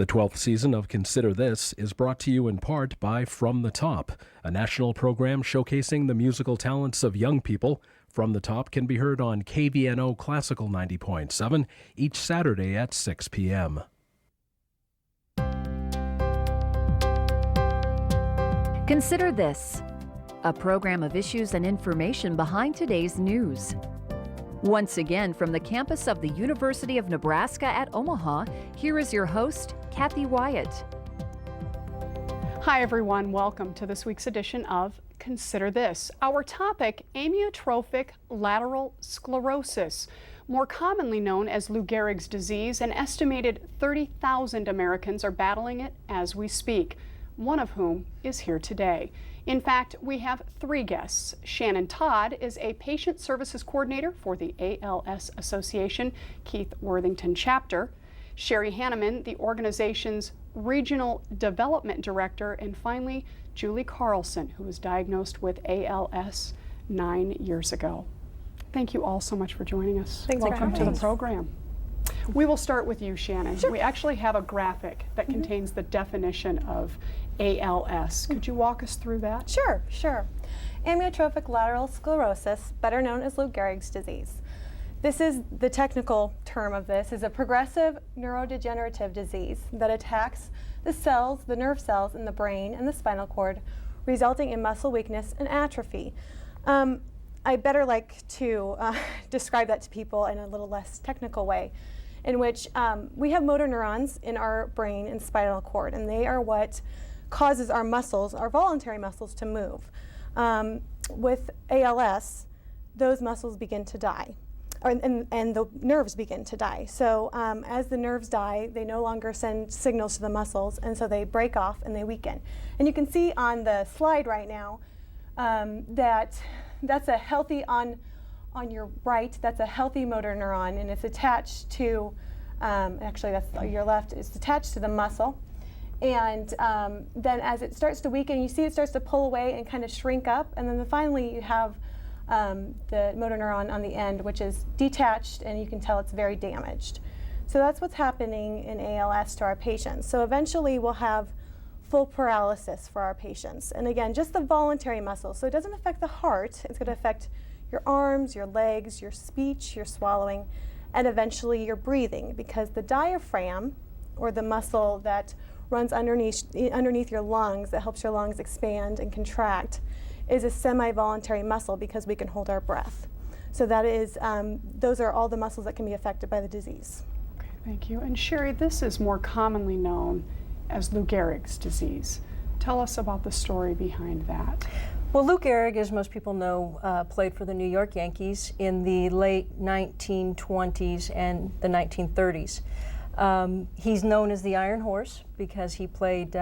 The 12th season of Consider This is brought to you in part by From the Top, a national program showcasing the musical talents of young people. From the Top can be heard on KVNO Classical 90.7 each Saturday at 6 p.m. Consider This, a program of issues and information behind today's news. Once again, from the campus of the University of Nebraska at Omaha, here is your host, Kathy Wyatt. Hi everyone, welcome to this week's edition of Consider This. Our topic, amyotrophic lateral sclerosis, more commonly known as Lou Gehrig's disease. An estimated 30,000 Americans are battling it as we speak, one of whom is here today. In fact, we have three guests. Shannon Todd is a patient services coordinator for the ALS Association, Keith Worthington chapter. Sherry Hanneman, the organization's regional development director. And finally, Julie Carlson, who was diagnosed with ALS 9 years ago. Thank you all so much for joining us. Thanks Welcome for to the having us. program. We will start with you, Shannon. Sure. We actually have a graphic that contains the definition of ALS. Could you walk us through that? Sure. Amyotrophic lateral sclerosis, better known as Lou Gehrig's disease. This is the technical term of this, is a progressive neurodegenerative disease that attacks the cells, the nerve cells in the brain and the spinal cord, resulting in muscle weakness and atrophy. I better like to describe that to people in a little less technical way, in which we have motor neurons in our brain and spinal cord, and they are what causes our muscles, our voluntary muscles, to move. With ALS, those muscles begin to die, and the nerves begin to die. So as the nerves die, they no longer send signals to the muscles, and so they break off and they weaken. And you can see on the slide right now that's a healthy, on your right, that's a healthy motor neuron, and it's attached to, actually that's your left, it's attached to the muscle. And then as it starts to weaken, you see it starts to pull away and kind of shrink up, and then finally you have the motor neuron on the end, which is detached, and you can tell it's very damaged. So that's what's happening in ALS to our patients. So eventually we'll have full paralysis for our patients. And again, just the voluntary muscles. So it doesn't affect the heart, it's going to affect your arms, your legs, your speech, your swallowing, and eventually your breathing, because the diaphragm, or the muscle that runs underneath your lungs, that helps your lungs expand and contract, is a semi-voluntary muscle because we can hold our breath. So that is, those are all the muscles that can be affected by the disease. Okay, thank you. And Sherry, this is more commonly known as Lou Gehrig's disease. Tell us about the story behind that. Well, Lou Gehrig, as most people know, played for the New York Yankees in the late 1920s and the 1930s. He's known as the Iron Horse because he played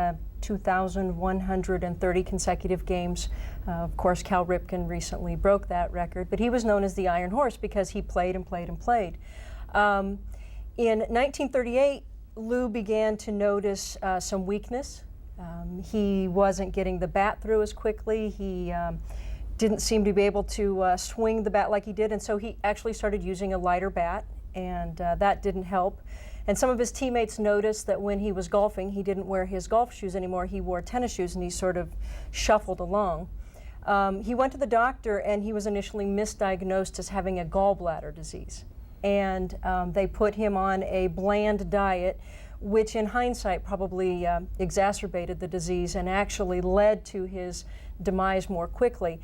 2,130 consecutive games. Of course, Cal Ripken recently broke that record, but he was known as the Iron Horse because he played and played and played. In 1938, Lou began to notice some weakness. He wasn't getting the bat through as quickly. He didn't seem to be able to swing the bat like he did, and so he actually started using a lighter bat, and that didn't help. And some of his teammates noticed that when he was golfing, he didn't wear his golf shoes anymore. He wore tennis shoes, and he sort of shuffled along. He went to the doctor, and he was initially misdiagnosed as having a gallbladder disease. And they put him on a bland diet, which in hindsight probably exacerbated the disease and actually led to his demise more quickly.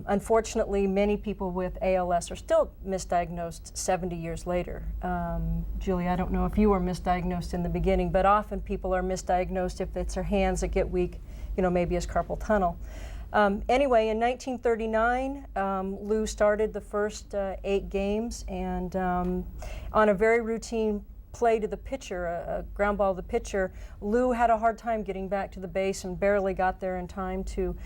Unfortunately, many people with ALS are still misdiagnosed 70 years later. Julie, I don't know if you were misdiagnosed in the beginning, but often people are misdiagnosed if it's their hands that get weak, maybe as carpal tunnel. Anyway, in 1939, Lou started the first 8 games, and on a very routine play to the pitcher, a ground ball to the pitcher, Lou had a hard time getting back to the base and barely got there in time to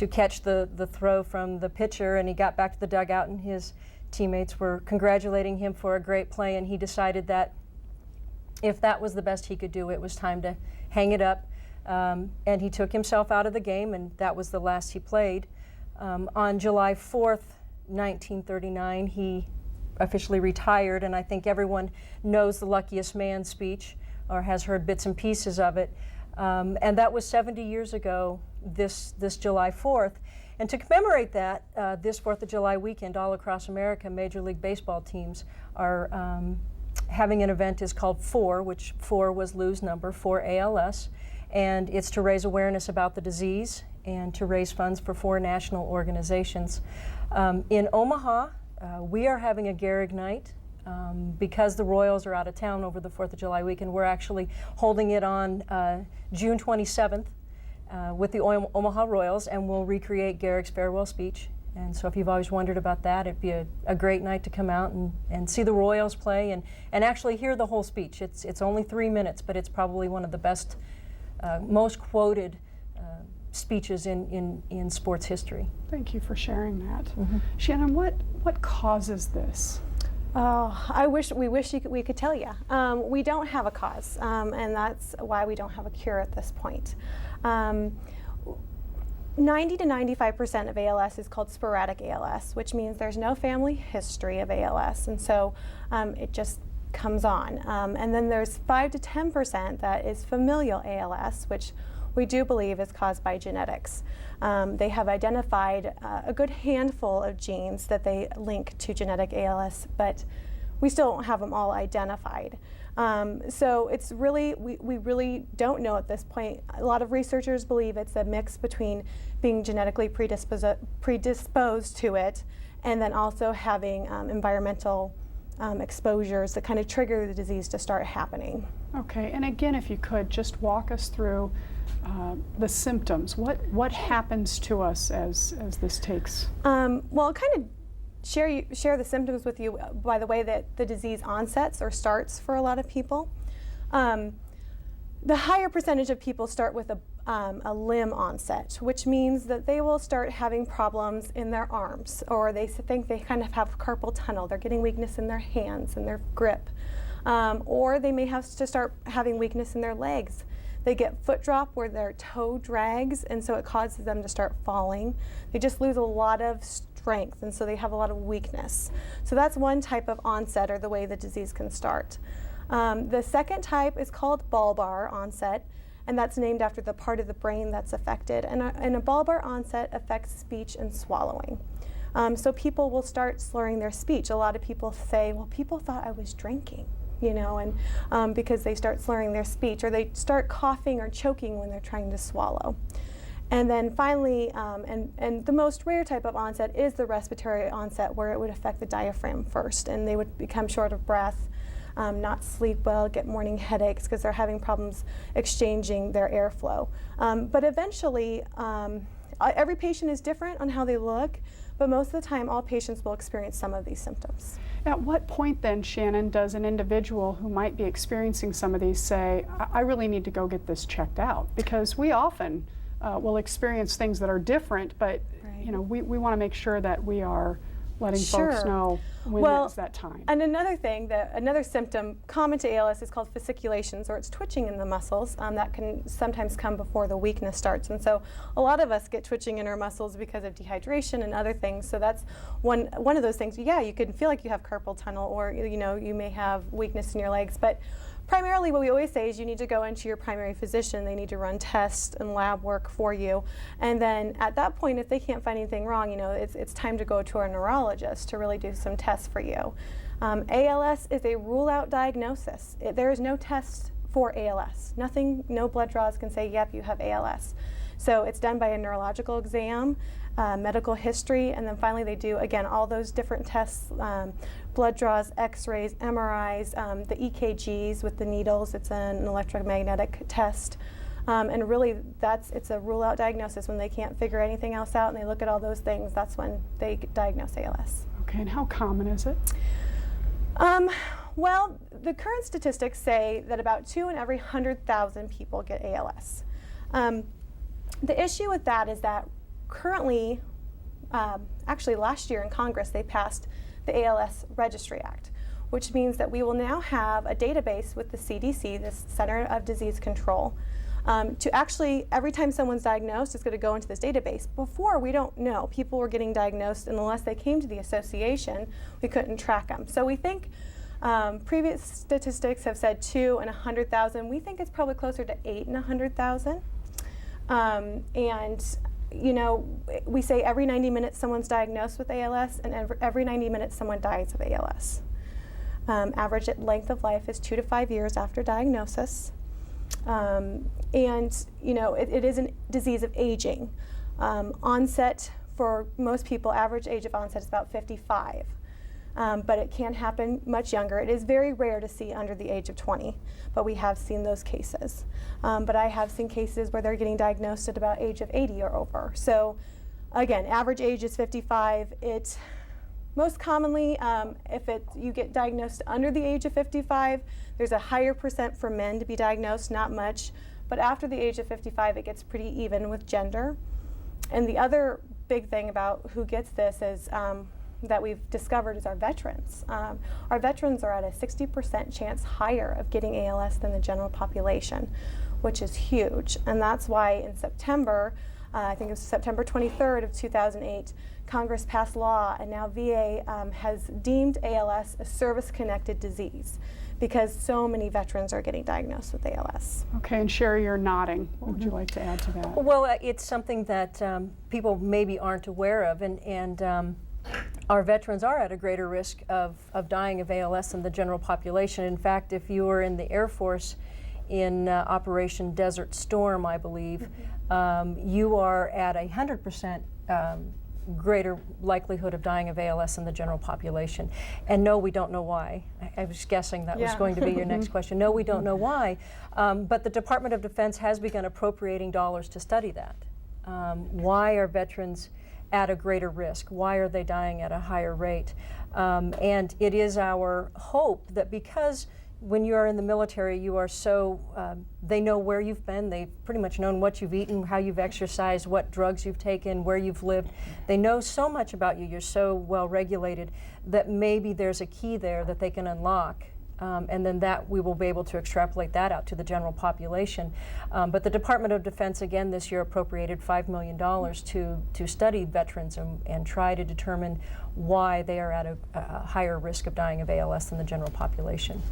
catch the throw from the pitcher, and he got back to the dugout, and his teammates were congratulating him for a great play, and he decided that if that was the best he could do, it was time to hang it up. And he took himself out of the game, and that was the last he played. On July 4th, 1939, he officially retired, and I think everyone knows the luckiest man speech, or has heard bits and pieces of it. And that was 70 years ago this July 4th. And to commemorate that, this 4th of July weekend, all across America, Major League Baseball teams are having an event is called FOR, which 4 was Lou's number, for ALS. And it's to raise awareness about the disease and to raise funds for 4 national organizations. In Omaha, we are having a Gehrig night. Because the Royals are out of town over the 4th of July weekend, we're actually holding it on June 27th with the Omaha Royals, and we'll recreate Gehrig's farewell speech. And so if you've always wondered about that, it'd be a great night to come out and see the Royals play and actually hear the whole speech. It's only 3 minutes, but it's probably one of the best, most quoted speeches in sports history. Thank you for sharing that. Shannon, what causes this? Oh, we wish we could tell you. We don't have a cause, and that's why we don't have a cure at this point. 90 to 95% of ALS is called sporadic ALS, which means there's no family history of ALS, and so it just comes on. And then there's 5 to 10% that is familial ALS, which we do believe is caused by genetics. They have identified a good handful of genes that they link to genetic ALS, but we still don't have them all identified. So it's really, we really don't know at this point. A lot of researchers believe it's a mix between being genetically predisposed to it and then also having environmental exposures that kind of trigger the disease to start happening. Okay, and again, if you could just walk us through the symptoms. What happens to us as this takes? Well, I'll kind of share the symptoms with you by the way that the disease onsets or starts for a lot of people. The higher percentage of people start with a limb onset, which means that they will start having problems in their arms, or they think they kind of have carpal tunnel. They're getting weakness in their hands and their grip. Or they may have to start having weakness in their legs. They get foot drop where their toe drags, and so it causes them to start falling. They just lose a lot of strength, and so they have a lot of weakness. So that's one type of onset, or the way the disease can start. The second type is called bulbar onset, and that's named after the part of the brain that's affected. And a bulbar onset affects speech and swallowing. So people will start slurring their speech. A lot of people say, well, people thought I was drinking, you know, and because they start slurring their speech, or they start coughing or choking when they're trying to swallow. And then finally, and the most rare type of onset is the respiratory onset, where it would affect the diaphragm first, and they would become short of breath, not sleep well, get morning headaches because they're having problems exchanging their airflow. But eventually, every patient is different on how they look, but most of the time all patients will experience some of these symptoms. At what point then, Shannon, does an individual who might be experiencing some of these say, I really need to go get this checked out? Because we often will experience things that are different, but you know, we want to make sure that we are letting folks know when it's that time. And another thing, another symptom common to ALS is called fasciculations, or it's twitching in the muscles. That can sometimes come before the weakness starts. And so a lot of us get twitching in our muscles because of dehydration and other things. So that's one of those things. Yeah, you can feel like you have carpal tunnel, or you know, you may have weakness in your legs. But primarily what we always say is you need to go into your primary physician. They need to run tests and lab work for you. And then at that point, if they can't find anything wrong, you know, it's time to go to a neurologist to really do some tests for you. ALS is a rule-out diagnosis. There is no test for ALS. Nothing, no blood draws can say, yep, you have ALS. So it's done by a neurological exam, medical history, and then finally they do, again, all those different tests, blood draws, x-rays, MRIs, the EKGs with the needles. It's an electromagnetic test. And really, it's a rule-out diagnosis. When they can't figure anything else out and they look at all those things, that's when they diagnose ALS. Okay, and how common is it? Well, the current statistics say that about 2 in every 100,000 people get ALS. The issue with that is that currently, actually last year in Congress, they passed the ALS Registry Act, which means that we will now have a database with the CDC, the Center of Disease Control, to actually, every time someone's diagnosed, it's going to go into this database. Before, we don't know. People were getting diagnosed, and unless they came to the association, we couldn't track them. So we think Previous statistics have said 2 in 100,000. We think it's probably closer to 8 in 100,000. And you know, we say every 90 minutes someone's diagnosed with ALS, and every 90 minutes someone dies of ALS. Average length of life is 2 to 5 years after diagnosis. And you know, it is a disease of aging. Onset for most people, average age of onset is about 55. But it can happen much younger. It is very rare to see under the age of 20, but we have seen those cases. But I have seen cases where they're getting diagnosed at about age of 80 or over. So again, average age is 55. It most commonly, if you get diagnosed under the age of 55, there's a higher percent for men to be diagnosed, not much. But after the age of 55, it gets pretty even with gender. And the other big thing about who gets this is that we've discovered is our veterans. Our veterans are at a 60% chance higher of getting ALS than the general population, which is huge. And that's why in September, I think it was September 23rd of 2008, Congress passed law, and now VA has deemed ALS a service-connected disease because so many veterans are getting diagnosed with ALS. Okay, and Sherry, you're nodding. What would you like to add to that? Well, it's something that people maybe aren't aware of, and our veterans are at a greater risk of dying of ALS than the general population. In fact, if you were in the Air Force in Operation Desert Storm, I believe, you are at 100% greater likelihood of dying of ALS than the general population. And no, we don't know why. I was guessing that was going to be your next question. No, we don't know why. But the Department of Defense has begun appropriating dollars to study that. Why are veterans at a greater risk? Why are they dying at a higher rate? And it is our hope that because when you are in the military, you are so, they know where you've been, they've pretty much known what you've eaten, how you've exercised, what drugs you've taken, where you've lived. They know so much about you, you're so well regulated, that maybe there's a key there that they can unlock. And then that we will be able to extrapolate that out to the general population. But the Department of Defense again this year appropriated $5 million to study veterans and try to determine why they are at a higher risk of dying of ALS than the general population.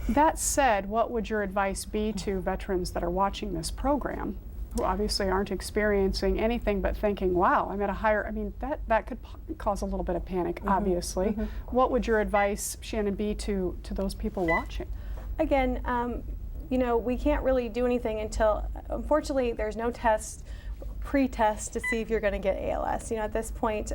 That said, what would your advice be to veterans that are watching this program, who obviously aren't experiencing anything but thinking, wow, I'm at a higher, I mean, that could cause a little bit of panic, obviously. What would your advice, Shannon, be to those people watching? Again, you know, we can't really do anything until, unfortunately, there's no test, pre-test to see if you're going to get ALS. You know, at this point,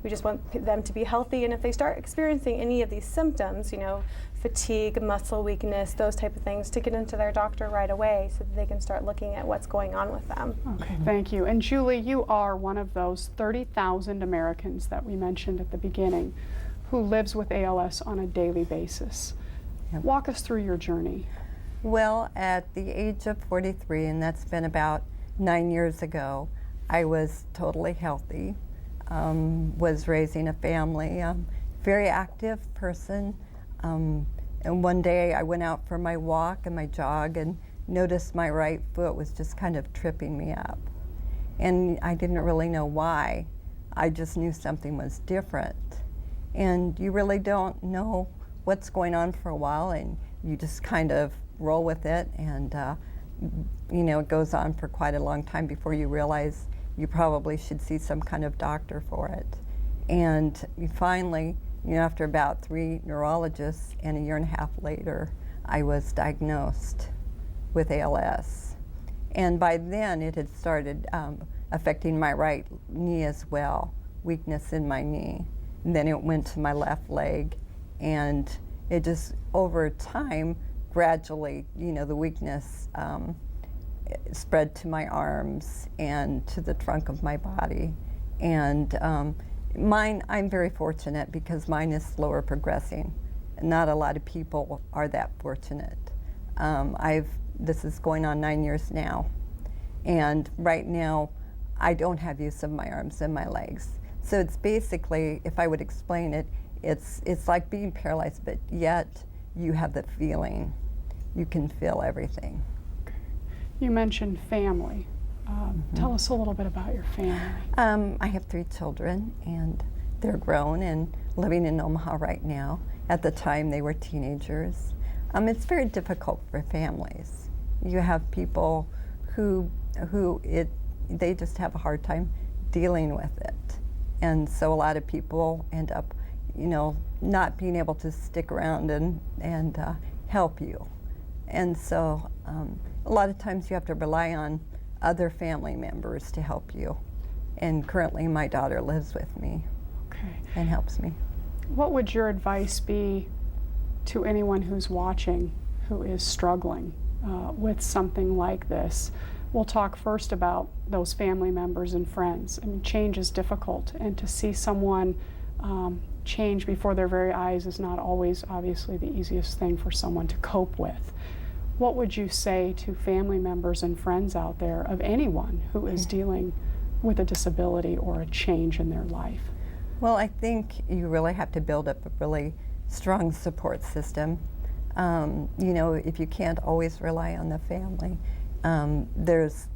we just want them to be healthy, and if they start experiencing any of these symptoms, you know, fatigue, muscle weakness, those type of things, to get into their doctor right away so that they can start looking at what's going on with them. Okay, thank you. And Julie, you are one of those 30,000 Americans that we mentioned at the beginning who lives with ALS on a daily basis. Yep. Walk us through your journey. Well, at the age of 43, and that's been about 9 years ago, I was totally healthy, was raising a family, very active person. And one day I went out for my walk and my jog and noticed my right foot was just kind of tripping me up. And I didn't really know why. I just knew something was different. And you really don't know what's going on for a while, and you just kind of roll with it, and you know, it goes on for quite a long time before you realize you probably should see some kind of doctor for it. And you finally, you know, after about 3 neurologists and a year and a half later, I was diagnosed with ALS. And by then it had started affecting my right knee as well, weakness in my knee. And then it went to my left leg, and it just, over time, gradually, you know, the weakness spread to my arms and to the trunk of my body. And mine, I'm very fortunate because mine is slower progressing. Not a lot of people are that fortunate. This is going on 9 years now. And right now, I don't have use of my arms and my legs. So it's basically, if I would explain it, it's like being paralyzed, but yet you have the feeling. You can feel everything. You mentioned family. Tell us a little bit about your family. I have 3 children, and they're grown and living in Omaha right now. At the time, they were teenagers. It's very difficult for families. You have people who they just have a hard time dealing with it. And so a lot of people end up, not being able to stick around and help you. And so a lot of times you have to rely on other family members to help you. And currently my daughter lives with me and helps me. What would your advice be to anyone who's watching who is struggling with something like this? We'll talk first about those family members and friends. I mean, change is difficult, and to see someone change before their very eyes is not always obviously the easiest thing for someone to cope with. What would you say to family members and friends out there of anyone who is dealing with a disability or a change in their life? Well, I think you really have to build up a really strong support system. If you can't always rely on the family, there's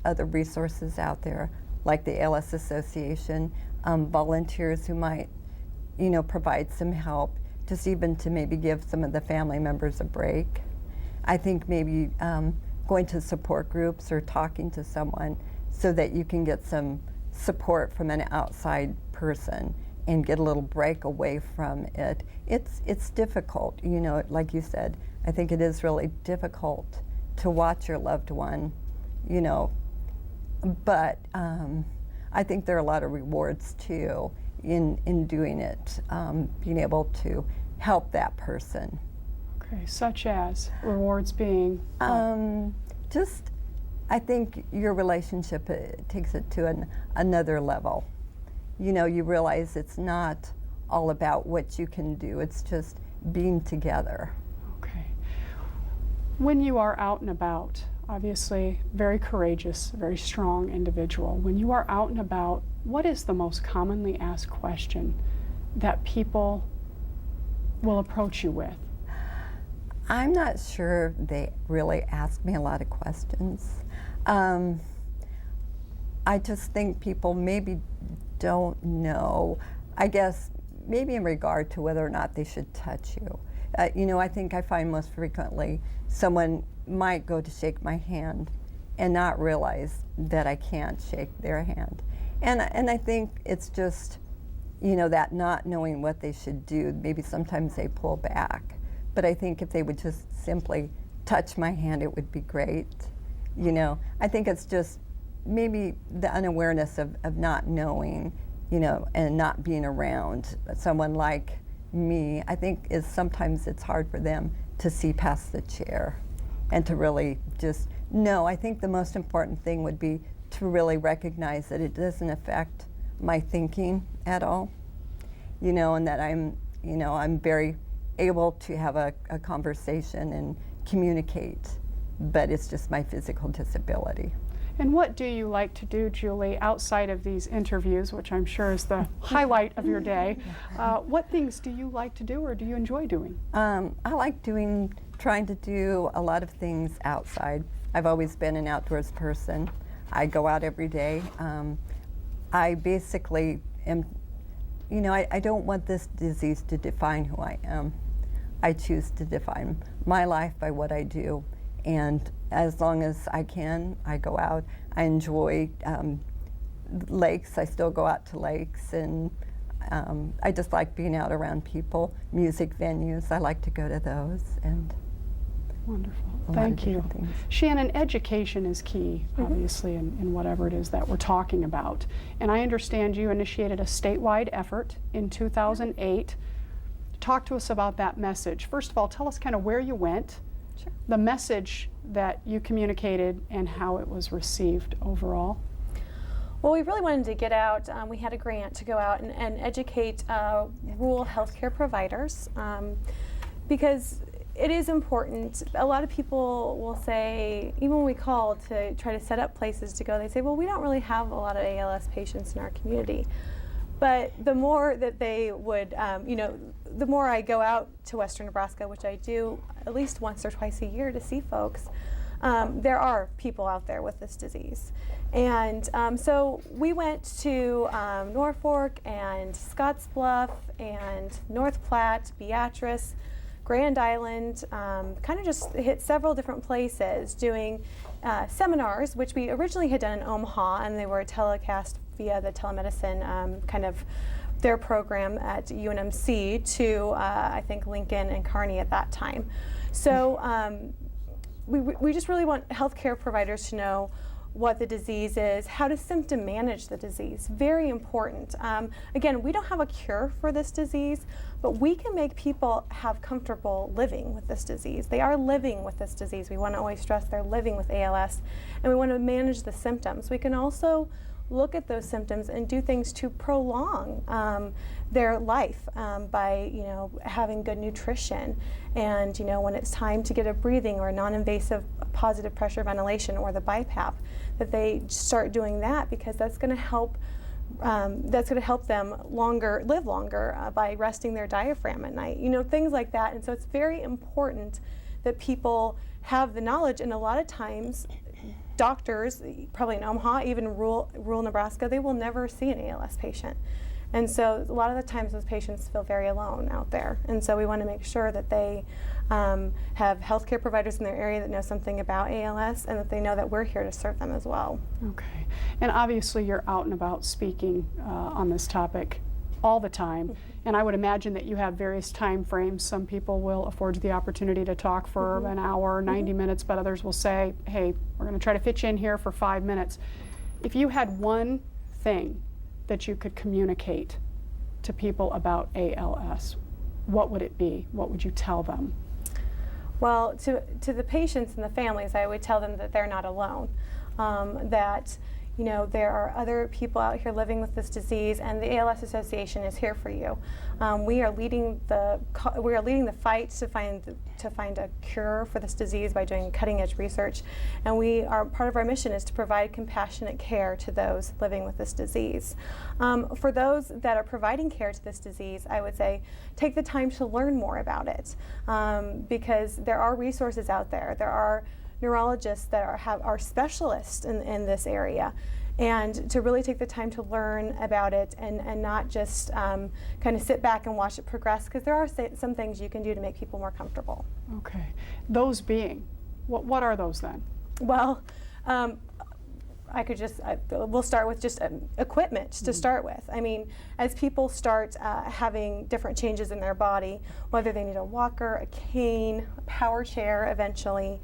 other resources out there like the ALS Association, volunteers who might, provide some help, just even to maybe give some of the family members a break. I think maybe going to support groups or talking to someone so that you can get some support from an outside person and get a little break away from it. It's difficult, like you said. I think it is really difficult to watch your loved one, but I think there are a lot of rewards too in doing it, being able to help that person. Okay, such as rewards being? I think your relationship takes it to another level. You realize it's not all about what you can do, it's just being together. Okay. When you are out and about, obviously very courageous, very strong individual, when you are out and about, what is the most commonly asked question that people will approach you with? I'm not sure they really ask me a lot of questions. I just think people maybe don't know, I guess, maybe in regard to whether or not they should touch you. I think I find most frequently someone might go to shake my hand and not realize that I can't shake their hand. And I think it's just, that not knowing what they should do, maybe sometimes they pull back. But I think if they would just simply touch my hand, it would be great. I think it's just maybe the unawareness of not knowing, and not being around someone like me. I think sometimes it's hard for them to see past the chair and to really just know. I think the most important thing would be to really recognize that it doesn't affect my thinking at all, and that I'm very able to have a conversation and communicate, but it's just my physical disability. And what do you like to do, Julie, outside of these interviews, which I'm sure is the highlight of your day? What things do you like to do or do you enjoy doing? I like trying to do a lot of things outside. I've always been an outdoors person. I go out every day. I basically am, I don't want this disease to define who I am. I choose to define my life by what I do. And as long as I can, I go out. I enjoy lakes. I still go out to lakes, and I just like being out around people. Music venues, I like to go to those. And wonderful. Thank you. Shannon, education is key, obviously, in whatever it is that we're talking about. And I understand you initiated a statewide effort in 2008. Talk to us about that message. First of all, tell us kind of where you went, the message that you communicated, and how it was received overall. Well, we really wanted to get out. We had a grant to go out and educate rural healthcare providers because it is important. A lot of people will say, even when we call to try to set up places to go, they say, well, we don't really have a lot of ALS patients in our community. But the more that they would, the more I go out to Western Nebraska, which I do at least once or twice a year to see folks, there are people out there with this disease. And so we went to Norfolk and Scottsbluff and North Platte, Beatrice, Grand Island, kind of just hit several different places doing seminars, which we originally had done in Omaha, and they were telecast via the telemedicine kind of their program at UNMC to I think Lincoln and Kearney at that time. So we just really want healthcare providers to know what the disease is, how to symptom manage the disease. Very important. Again, we don't have a cure for this disease, but we can make people have comfortable living with this disease. They are living with this disease. We want to always stress they're living with ALS, and we want to manage the symptoms. We can also look at those symptoms and do things to prolong their life by, having good nutrition, and when it's time to get a breathing or a non-invasive positive pressure ventilation or the BiPAP, that they start doing that, because that's going to help. Them live longer by resting their diaphragm at night. Things like that. And so it's very important that people have the knowledge. And a lot of times, doctors, probably in Omaha, even rural Nebraska, they will never see an ALS patient. And so a lot of the times those patients feel very alone out there. And so we want to make sure that they have healthcare providers in their area that know something about ALS, and that they know that we're here to serve them as well. Okay. And obviously you're out and about speaking on this topic all the time. And I would imagine that you have various time frames. Some people will afford you the opportunity to talk for an hour, 90 minutes, but others will say, hey, we're going to try to fit you in here for 5 minutes. If you had one thing that you could communicate to people about ALS, what would it be? What would you tell them? Well, to the patients and the families, I would tell them that they're not alone, that there are other people out here living with this disease, and the ALS Association is here for you. We are leading the fight to find a cure for this disease by doing cutting-edge research, and part of our mission is to provide compassionate care to those living with this disease. For those that are providing care to this disease, I would say take the time to learn more about it, because there are resources out there. There are neurologists that are specialists in this area, and to really take the time to learn about it, and not just kind of sit back and watch it progress, because there are some things you can do to make people more comfortable. Okay. Those being, what are those then? Well, we'll start with just equipment to start with. I mean, as people start having different changes in their body, whether they need a walker, a cane, a power chair eventually,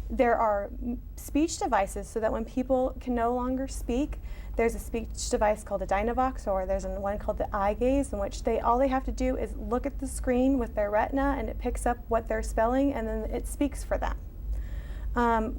there are speech devices, so that when people can no longer speak, there's a speech device called a Dynavox, or there's one called the eye gaze, in which all they have to do is look at the screen with their retina, and it picks up what they're spelling, and then it speaks for them.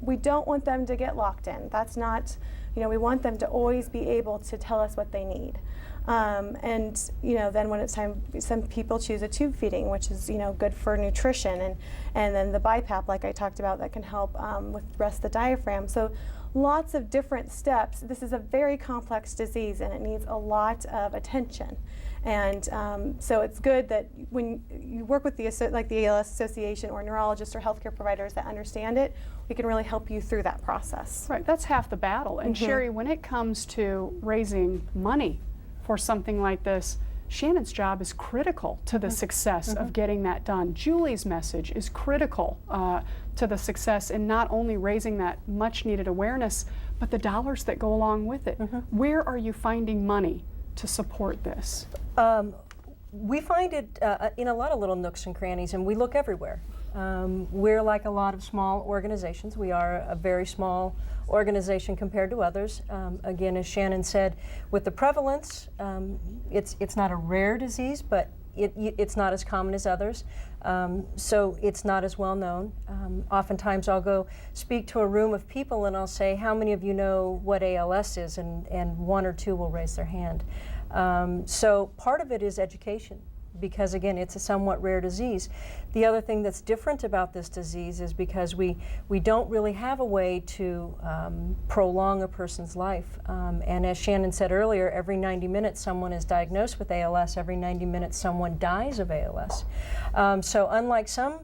We don't want them to get locked in. That's not, we want them to always be able to tell us what they need. And then when it's time, some people choose a tube feeding, which is good for nutrition, and then the BiPAP, like I talked about, that can help with rest of the diaphragm. So lots of different steps. This is a very complex disease, and it needs a lot of attention. And so it's good that when you work with the ALS Association or neurologists or healthcare providers that understand it, we can really help you through that process. Right, that's half the battle. And Sherry, when it comes to raising money for something like this, Shannon's job is critical to the success of getting that done. Julie's message is critical to the success in not only raising that much needed awareness, but the dollars that go along with it. Where are you finding money to support this? We find it in a lot of little nooks and crannies, and we look everywhere. We're like a lot of small organizations. We are a very small organization compared to others. Again, as Shannon said, with the prevalence, it's not a rare disease, but it's not as common as others, so it's not as well known. Oftentimes I'll go speak to a room of people and I'll say, how many of you know what ALS is? And one or two will raise their hand. So part of it is education, because again, it's a somewhat rare disease. The other thing that's different about this disease is because we don't really have a way to prolong a person's life. And as Shannon said earlier, every 90 minutes someone is diagnosed with ALS, every 90 minutes someone dies of ALS. So unlike some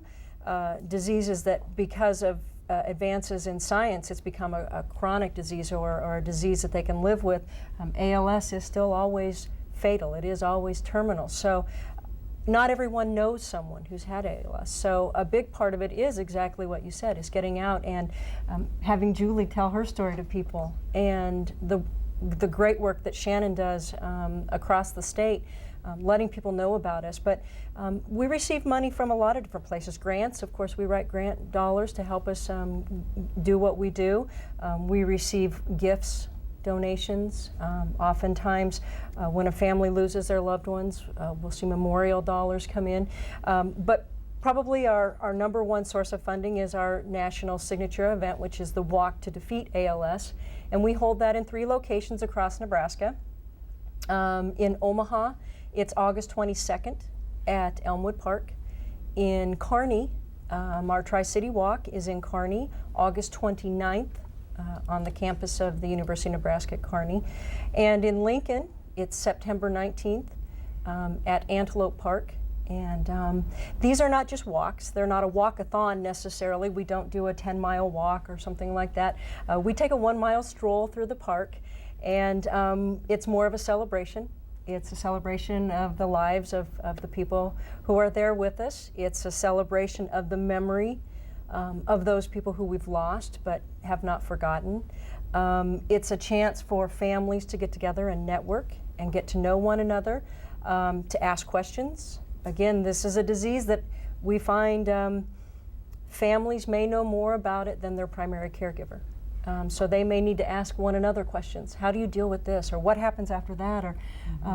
diseases that because of advances in science, it's become a chronic disease or a disease that they can live with. ALS is still always fatal. It is always terminal. So not everyone knows someone who's had ALS. So a big part of it is exactly what you said, is getting out and having Julie tell her story to people, and the great work that Shannon does across the state, letting people know about us. But we receive money from a lot of different places. Grants, of course, we write grant dollars to help us do what we do. We receive gifts, donations. Oftentimes, when a family loses their loved ones, we'll see memorial dollars come in. But probably our number one source of funding is our national signature event, which is the Walk to Defeat ALS. And we hold that in 3 locations across Nebraska. In Omaha, it's August 22nd at Elmwood Park. In Kearney, our Tri-City Walk is in Kearney, August 29th. On the campus of the University of Nebraska at Kearney. And in Lincoln, it's September 19th at Antelope Park. And these are not just walks. They're not a walk-a-thon necessarily. We don't do a 10-mile walk or something like that. We take a 1-mile stroll through the park, and it's more of a celebration. It's a celebration of the lives of the people who are there with us. It's a celebration of the memory of those people who we've lost but have not forgotten. It's a chance for families to get together and network and get to know one another, to ask questions. Again, this is a disease that we find families may know more about it than their primary caregiver. So they may need to ask one another questions. How do you deal with this? Or what happens after that? Or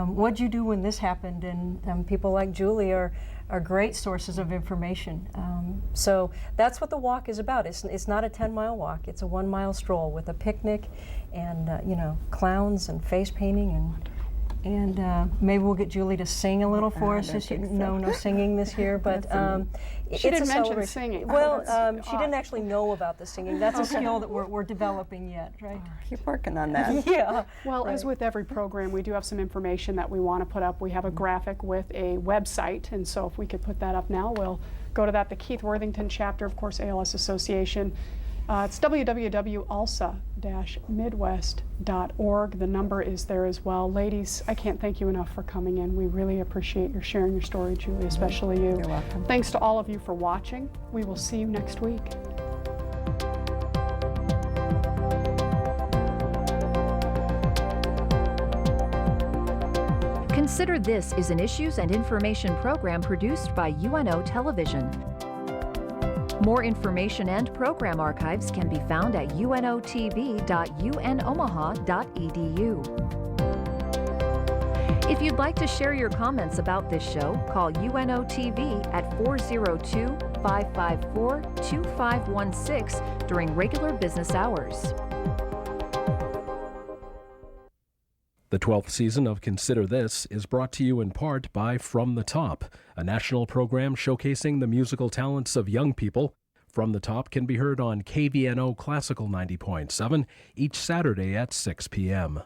what'd you do when this happened? And people like Julie are great sources of information. So that's what the walk is about. It's not a 10-mile walk. It's a 1-mile stroll with a picnic and clowns and face painting and maybe we'll get Julie to sing a little for us. No singing this year, but she it's didn't a mention celebration. singing. Well, she didn't actually know about the singing. That's a skill that we're developing yet, right? Keep working on that. Yeah. Well, right. as with every program, we do have some information that we want to put up. We have a graphic with a website, and so if we could put that up now, we'll go to that. The Keith Worthington chapter, of course, ALS Association. It's www.alsa-midwest.org. The number is there as well. Ladies, I can't thank you enough for coming in. We really appreciate your sharing your story, Julie, especially you. You're welcome. Thanks to all of you for watching. We will see you next week. Consider This is an issues and information program produced by UNO Television. More information and program archives can be found at unotv.unomaha.edu. If you'd like to share your comments about this show, call UNO TV at 402-554-2516 during regular business hours. The 12th season of Consider This is brought to you in part by From the Top, a national program showcasing the musical talents of young people. From the Top can be heard on KVNO Classical 90.7 each Saturday at 6 p.m.